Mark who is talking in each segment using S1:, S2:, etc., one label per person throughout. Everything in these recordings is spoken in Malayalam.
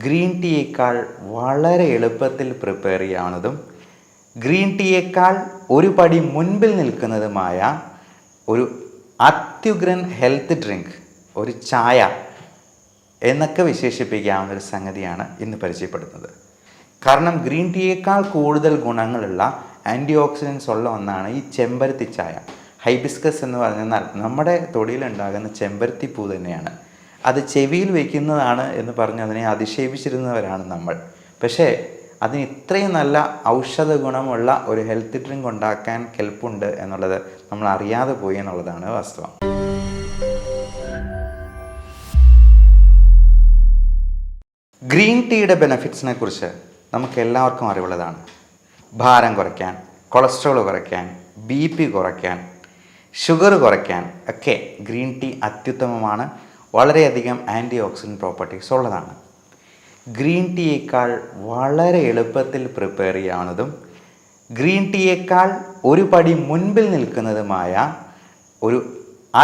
S1: ഗ്രീൻ ടീയേക്കാൾ വളരെ എളുപ്പത്തിൽ പ്രിപ്പയർ ചെയ്യാവുന്നതും ഗ്രീൻ ടീയേക്കാൾ ഒരു പടി മുൻപിൽ നിൽക്കുന്നതുമായ ഒരു അത്യുഗ്രൻ ഹെൽത്ത് ഡ്രിങ്ക്, ഒരു ചായ എന്നൊക്കെ വിശേഷിപ്പിക്കാവുന്ന ഒരു സംഗതിയാണ് ഇന്ന് പരിചയപ്പെടുന്നത്. കാരണം ഗ്രീൻ ടീയേക്കാൾ കൂടുതൽ ഗുണങ്ങളുള്ള ആൻറ്റി ഓക്സിഡൻസ് ഉള്ള ഒന്നാണ് ഈ ചെമ്പരത്തി ചായ. ഹൈബിസ്കസ് എന്ന് പറഞ്ഞാൽ നമ്മുടെ തൊടിയിലുണ്ടാകുന്ന ചെമ്പരത്തി പൂ തന്നെയാണ്. അത് ചെവിയിൽ വയ്ക്കുന്നതാണ് എന്ന് പറഞ്ഞ് അതിനെ അധിക്ഷേപിച്ചിരുന്നവരാണ് നമ്മൾ. പക്ഷേ അതിന് ഇത്രയും നല്ല ഔഷധ ഗുണമുള്ള ഒരു ഹെൽത്ത് ഡ്രിങ്ക് ഉണ്ടാക്കാൻ കെൽപ്പുണ്ട് എന്നുള്ളത് നമ്മൾ അറിയാതെ പോയി എന്നുള്ളതാണ് വാസ്തവം. ഗ്രീൻ ടീയുടെ ബെനഫിറ്റ്സിനെ കുറിച്ച് നമുക്ക് എല്ലാവർക്കും അറിവുള്ളതാണ്. ഭാരം കുറയ്ക്കാൻ, കൊളസ്ട്രോൾ കുറയ്ക്കാൻ, BP കുറയ്ക്കാൻ, ഷുഗർ കുറയ്ക്കാൻ ഒക്കെ ഗ്രീൻ ടീ അത്യുത്തമമാണ്. വളരെയധികം ആൻറ്റി ഓക്സിഡൻറ്റ് പ്രോപ്പർട്ടീസ് ഉള്ളതാണ്. ഗ്രീൻ ടീയേക്കാൾ വളരെ എളുപ്പത്തിൽ പ്രിപ്പയർ ചെയ്യാവുന്നതും ഗ്രീൻ ടീയേക്കാൾ ഒരു പടി മുൻപിൽ നിൽക്കുന്നതുമായ ഒരു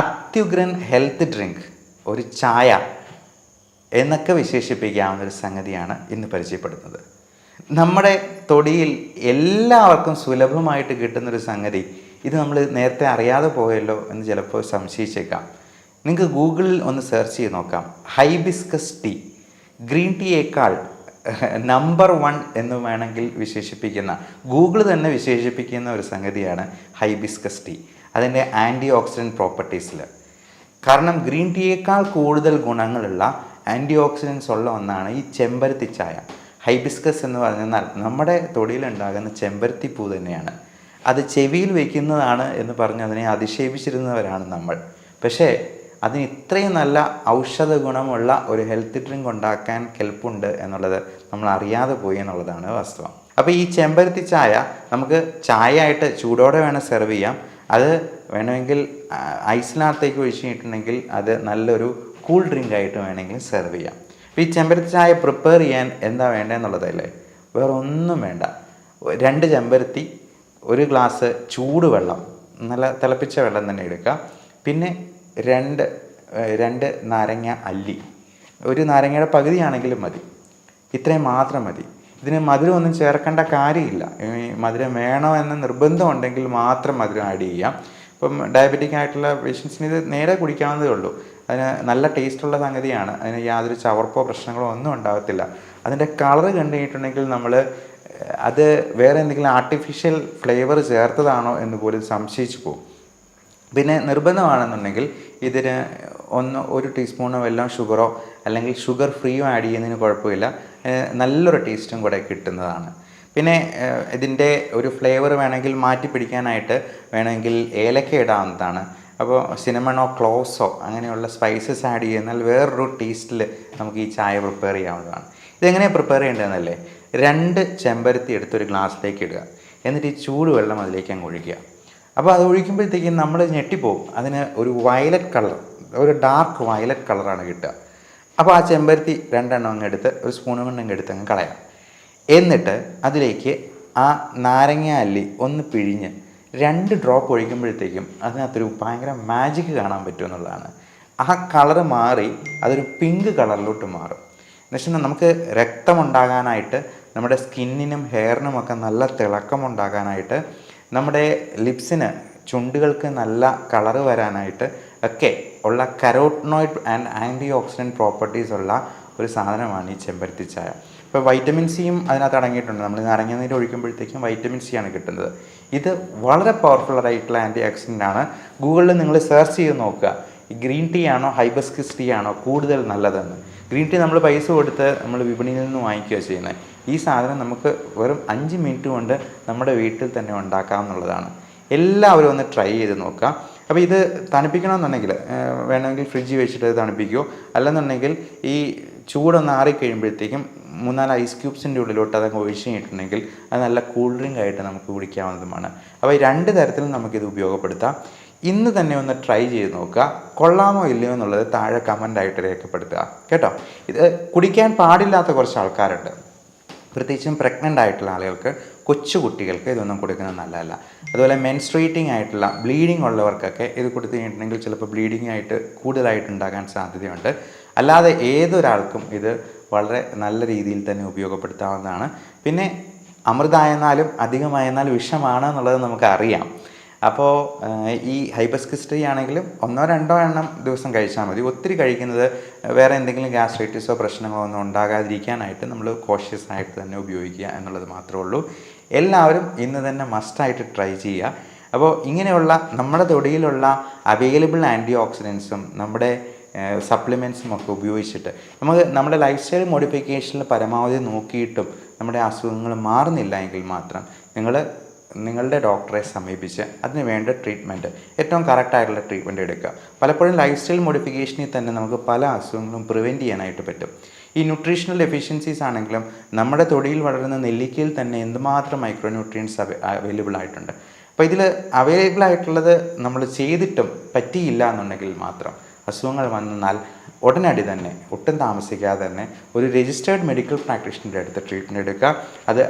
S1: അത്യുഗ്രൻ ഹെൽത്ത് ഡ്രിങ്ക്, ഒരു ചായ എന്നൊക്കെ വിശേഷിപ്പിക്കാവുന്ന ഒരു സംഗതിയാണ് ഇന്ന് പരിചയപ്പെടുന്നത്. നമ്മുടെ തൊടിയിൽ എല്ലാവർക്കും സുലഭമായിട്ട് കിട്ടുന്നൊരു സംഗതി, ഇത് നമ്മൾ നേരത്തെ അറിയാതെ പോയല്ലോ എന്ന് ചിലപ്പോൾ സംശയിച്ചേക്കാം. നിങ്ങൾക്ക് ഗൂഗിളിൽ ഒന്ന് സെർച്ച് ചെയ്ത് നോക്കാം. ഹൈബിസ്കസ് ടീ ഗ്രീൻ ടീയേക്കാൾ നമ്പർ 1 എന്ന് വേണമെങ്കിൽ വിശേഷിപ്പിക്കുന്ന, ഗൂഗിൾ തന്നെ വിശേഷിപ്പിക്കുന്ന ഒരു സംഗതിയാണ് ഹൈബിസ്കസ് ടീ, അതിൻ്റെ ആൻറ്റി ഓക്സിഡൻറ്റ് പ്രോപ്പർട്ടീസിൽ. കാരണം ഗ്രീൻ ടീയേക്കാൾ കൂടുതൽ ഗുണങ്ങളുള്ള ആൻറ്റി ഓക്സിഡൻസ് ഉള്ള ഒന്നാണ് ഈ ചെമ്പരത്തി ചായ. ഹൈബിസ്കസ് എന്ന് പറഞ്ഞാൽ നമ്മുടെ തൊടിയിലുണ്ടാകുന്ന ചെമ്പരത്തി പൂ തന്നെയാണ്. അത് ചെവിയിൽ വയ്ക്കുന്നതാണ് എന്ന് പറഞ്ഞ് അതിനെ അധിക്ഷേപിച്ചിരുന്നവരാണ് നമ്മൾ. പക്ഷേ അതിന് ഇത്രയും നല്ല ഔഷധ ഗുണമുള്ള ഒരു ഹെൽത്ത് ഡ്രിങ്ക് ഉണ്ടാക്കാൻ കെൽപ്പുണ്ട് എന്നുള്ളത് നമ്മൾ അറിയാതെ പോയി എന്നുള്ളതാണ് വാസ്തവം. അപ്പോൾ ഈ ചെമ്പരത്തി ചായ നമുക്ക് ചായ ആയിട്ട് ചൂടോടെ വേണം സെർവ് ചെയ്യാം. അത് വേണമെങ്കിൽ ഐസിനകത്തേക്ക് ഒഴിച്ച് കഴിഞ്ഞിട്ടുണ്ടെങ്കിൽ അത് നല്ലൊരു കൂൾ ഡ്രിങ്ക് ആയിട്ട് വേണമെങ്കിൽ സെർവ് ചെയ്യാം. അപ്പോൾ ഈ ചെമ്പരത്തി ചായ പ്രിപ്പയർ ചെയ്യാൻ എന്താ വേണ്ടതെന്നുള്ളതല്ലേ, വേറെ ഒന്നും വേണ്ട. 2 ചെമ്പരത്തി, 1 ഗ്ലാസ് ചൂടുവെള്ളം, നല്ല തിളപ്പിച്ച വെള്ളം തന്നെ എടുക്കുക. പിന്നെ 2 നാരങ്ങ അല്ലി, ഒരു നാരങ്ങയുടെ പകുതിയാണെങ്കിലും മതി. ഇത്രയും മാത്രം മതി. ഇതിന് മധുരമൊന്നും ചേർക്കേണ്ട കാര്യമില്ല. മധുരം വേണോ എന്ന നിർബന്ധം ഉണ്ടെങ്കിൽ മാത്രം മധുരം ആഡ് ചെയ്യാം. ഇപ്പം ഡയബറ്റിക് ആയിട്ടുള്ള പേഷ്യൻസിന് ഇത് നേരെ കുടിക്കാവുന്നതേ ഉള്ളൂ. അതിന് നല്ല ടേസ്റ്റുള്ള സംഗതിയാണ്. അതിന് യാതൊരു ചവർപ്പോ പ്രശ്നങ്ങളോ ഒന്നും ഉണ്ടാകത്തില്ല. അതിൻ്റെ കളറ് കണ്ടു കഴിഞ്ഞിട്ടുണ്ടെങ്കിൽ നമ്മൾ അത് വേറെ എന്തെങ്കിലും ആർട്ടിഫിഷ്യൽ ഫ്ലേവർ ചേർത്തതാണോ എന്ന് പോലും സംശയിച്ചു പോകും. പിന്നെ നിർബന്ധമാണെന്നുണ്ടെങ്കിൽ ഇതിന് 1 ടീസ്പൂണോ വല്ലതും ഷുഗറോ അല്ലെങ്കിൽ ഷുഗർ ഫ്രീയോ ആഡ് ചെയ്യുന്നതിന് കുഴപ്പമില്ല. നല്ലൊരു ടേസ്റ്റും കൂടെ കിട്ടുന്നതാണ്. പിന്നെ ഇതിൻ്റെ ഒരു ഫ്ലേവർ വേണമെങ്കിൽ മാറ്റി പിടിക്കാനായിട്ട് വേണമെങ്കിൽ ഏലക്ക ഇടാവുന്നതാണ്. അപ്പോൾ സിനമണോ ക്ലോവ്സോ അങ്ങനെയുള്ള സ്പൈസസ് ആഡ് ചെയ്യുന്നാൽ വേറൊരു ടേസ്റ്റിൽ നമുക്ക് ഈ ചായ പ്രിപ്പയർ ചെയ്യാവുന്നതാണ്. ഇതെങ്ങനെയാണ് പ്രിപ്പയർ ചെയ്യേണ്ടതെന്നല്ലേ, 2 ചെമ്പരത്തി എടുത്തൊരു ഗ്ലാസ്സിലേക്ക് ഇടുക. എന്നിട്ട് ഈ ചൂടുവെള്ളം അതിലേക്ക് അങ്ങ് ഒഴിക്കുക. അപ്പോൾ അത് ഒഴിക്കുമ്പോഴത്തേക്കും നമ്മൾ ഞെട്ടിപ്പോവും. അതിന് ഒരു വയലറ്റ് കളർ, ഒരു ഡാർക്ക് വയലറ്റ് കളറാണ് കിട്ടുക. അപ്പോൾ ആ ചെമ്പരത്തി 2 എണ്ണം അങ്ങ് എടുത്ത് ഒരു സ്പൂൺ കൊണ്ട് അങ്ങ് എടുത്ത് അങ്ങ് കളയാം. എന്നിട്ട് അതിലേക്ക് ആ നാരങ്ങ അല്ലി ഒന്ന് പിഴിഞ്ഞ് 2 ഡ്രോപ്പ് ഒഴിക്കുമ്പോഴത്തേക്കും അതിനകത്തൊരു ഭയങ്കര മാജിക് കാണാൻ പറ്റും എന്നുള്ളതാണ്. ആ കളറ് മാറി അതൊരു പിങ്ക് കളറിലോട്ട് മാറും. എന്നുവെച്ചാൽ നമുക്ക് രക്തമുണ്ടാകാനായിട്ട്, നമ്മുടെ സ്കിന്നിനും ഹെയറിനുമൊക്കെ നല്ല തിളക്കമുണ്ടാകാനായിട്ട്, നമ്മുടെ ലിപ്സിന്, ചുണ്ടുകൾക്ക് നല്ല കളറ് വരാനായിട്ട് ഒക്കെ ഉള്ള carotenoid and antioxidant properties ഉള്ള ഒരു സാധനമാണ് ഈ ചെമ്പരത്തി ചായ. ഇപ്പോൾ വൈറ്റമിൻ സിയും അതിനകത്ത് അടങ്ങിയിട്ടുണ്ട്. നമ്മൾ നാരങ്ങാനീര് ഒഴിക്കുമ്പോഴത്തേക്കും വൈറ്റമിൻ സി ആണ് കിട്ടുന്നത്. ഇത് വളരെ പവർഫുള്ളായിട്ടുള്ള ആൻറ്റി ഓക്സിഡൻ്റ് ആണ്. ഗൂഗിളിൽ നിങ്ങൾ സെർച്ച് ചെയ്ത് നോക്കുക, ഈ ഗ്രീൻ ടീ ആണോ ഹൈബിസ്കസ് ടീ ആണോ കൂടുതൽ നല്ലതെന്ന്. ഗ്രീൻ ടീ നമ്മൾ പൈസ കൊടുത്ത് നമ്മൾ വിപണിയിൽ നിന്ന് വാങ്ങിക്കുക ചെയ്യുന്നത്. ഈ സാധനം നമുക്ക് വെറും 5 മിനിറ്റ് കൊണ്ട് നമ്മുടെ വീട്ടിൽ തന്നെ ഉണ്ടാക്കാമെന്നുള്ളതാണ്. എല്ലാവരും ഒന്ന് ട്രൈ ചെയ്ത് നോക്കുക. അപ്പോൾ ഇത് തണുപ്പിക്കണമെന്നുണ്ടെങ്കിൽ വേണമെങ്കിൽ ഫ്രിഡ്ജിൽ വെച്ചിട്ട് തണുപ്പിക്കുകയോ, അല്ലെന്നുണ്ടെങ്കിൽ ഈ ചൂടൊന്ന് ആറിക്കഴിയുമ്പോഴത്തേക്കും 3-4 ഐസ് ക്യൂബ്സിൻ്റെ ഉള്ളിലോട്ട് അതങ്ങ് ഒഴിച്ച് കഴിഞ്ഞിട്ടുണ്ടെങ്കിൽ അത് നല്ല കൂൾ ഡ്രിങ്ക് ആയിട്ട് നമുക്ക് കുടിക്കാവുന്നതുമാണ്. അപ്പോൾ ഈ 2 തരത്തിലും നമുക്കിത് ഉപയോഗപ്പെടുത്താം. ഇന്ന് തന്നെ ഒന്ന് ട്രൈ ചെയ്ത് നോക്കുക. കൊള്ളാമോ ഇല്ലയോ എന്നുള്ളത് താഴെ കമൻ്റായിട്ട് രേഖപ്പെടുത്തുക കേട്ടോ. ഇത് കുടിക്കാൻ പാടില്ലാത്ത കുറച്ച് ആൾക്കാരുണ്ട്. പ്രത്യേകിച്ചും പ്രഗ്നൻ്റ് ആയിട്ടുള്ള ആളുകൾക്ക്, കൊച്ചു കുട്ടികൾക്ക് ഇതൊന്നും കൊടുക്കുന്നത് നല്ലതല്ല. അതുപോലെ മെൻസ്ട്രേറ്റിംഗ് ആയിട്ടുള്ള ബ്ലീഡിങ് ഉള്ളവർക്കൊക്കെ ഇത് കൊടുത്തു കഴിഞ്ഞിട്ടുണ്ടെങ്കിൽ ചിലപ്പോൾ ബ്ലീഡിങ് ആയിട്ട് കൂടുതലായിട്ടുണ്ടാകാൻ സാധ്യതയുണ്ട്. അല്ലാതെ ഏതൊരാൾക്കും ഇത് വളരെ നല്ല രീതിയിൽ തന്നെ ഉപയോഗപ്പെടുത്താവുന്നതാണ്. പിന്നെ അമൃതായെന്നാലും അധികമായെന്നാൽ വിഷമാണ് എന്നുള്ളത് നമുക്കറിയാം. അപ്പോൾ ഈ ഹൈബിസ്കസ് ടീ ആണെങ്കിലും 1-2 എണ്ണം ദിവസം കഴിച്ചാൽ മതി. ഒത്തിരി കഴിക്കുന്നത് വേറെ എന്തെങ്കിലും ഗ്യാസ്ട്രൈറ്റിസോ പ്രശ്നങ്ങളോ ഒന്നും ഉണ്ടാകാതിരിക്കാനായിട്ട് നമ്മൾ കോഷ്യസ് ആയിട്ട് തന്നെ ഉപയോഗിക്കുക എന്നുള്ളത് മാത്രമേ ഉള്ളൂ. എല്ലാവരും ഇന്ന് തന്നെ മസ്റ്റായിട്ട് ട്രൈ ചെയ്യുക. അപ്പോൾ ഇങ്ങനെയുള്ള നമ്മുടെ തൊടിയിലുള്ള അവൈലബിൾ ആൻറ്റി ഓക്സിഡൻസും നമ്മുടെ സപ്ലിമെൻറ്റ്സും ഒക്കെ ഉപയോഗിച്ചിട്ട് നമുക്ക് നമ്മുടെ ലൈഫ് സ്റ്റൈൽ മോഡിഫിക്കേഷനിൽ പരമാവധി നോക്കിയിട്ടും നമ്മുടെ അസുഖങ്ങൾ മാറുന്നില്ല എങ്കിൽ മാത്രം നിങ്ങളുടെ ഡോക്ടറെ സമീപിച്ച് അതിന് വേണ്ട ട്രീറ്റ്മെൻറ്റ്, ഏറ്റവും കറക്റ്റായിട്ടുള്ള ട്രീറ്റ്മെൻറ്റ് എടുക്കുക. പലപ്പോഴും ലൈഫ് സ്റ്റൈൽ മോഡിഫിക്കേഷനിൽ തന്നെ നമുക്ക് പല അസുഖങ്ങളും പ്രിവെൻറ്റ് ചെയ്യാനായിട്ട് പറ്റും. ഈ ന്യൂട്രീഷണൽ ഡെഫിഷ്യൻസീസ് ആണെങ്കിലും നമ്മുടെ തൊടിയിൽ വളരുന്ന നെല്ലിക്കയിൽ തന്നെ എന്തുമാത്രം മൈക്രോ ന്യൂട്രിയൻസ് അവൈലബിൾ ആയിട്ടുണ്ട്. അപ്പോൾ ഇതിൽ അവൈലബിൾ ആയിട്ടുള്ളത് നമ്മൾ ചെയ്തിട്ടും പറ്റിയില്ല എന്നുണ്ടെങ്കിൽ മാത്രം അസുഖങ്ങൾ വന്നാൽ ഉടനടി തന്നെ ഒട്ടും താമസിക്കാതെ തന്നെ ഒരു രജിസ്റ്റേർഡ് മെഡിക്കൽ പ്രാക്ടീഷണറുടെ അടുത്ത് ട്രീറ്റ്മെൻറ്റ് എടുക്കുക. അത്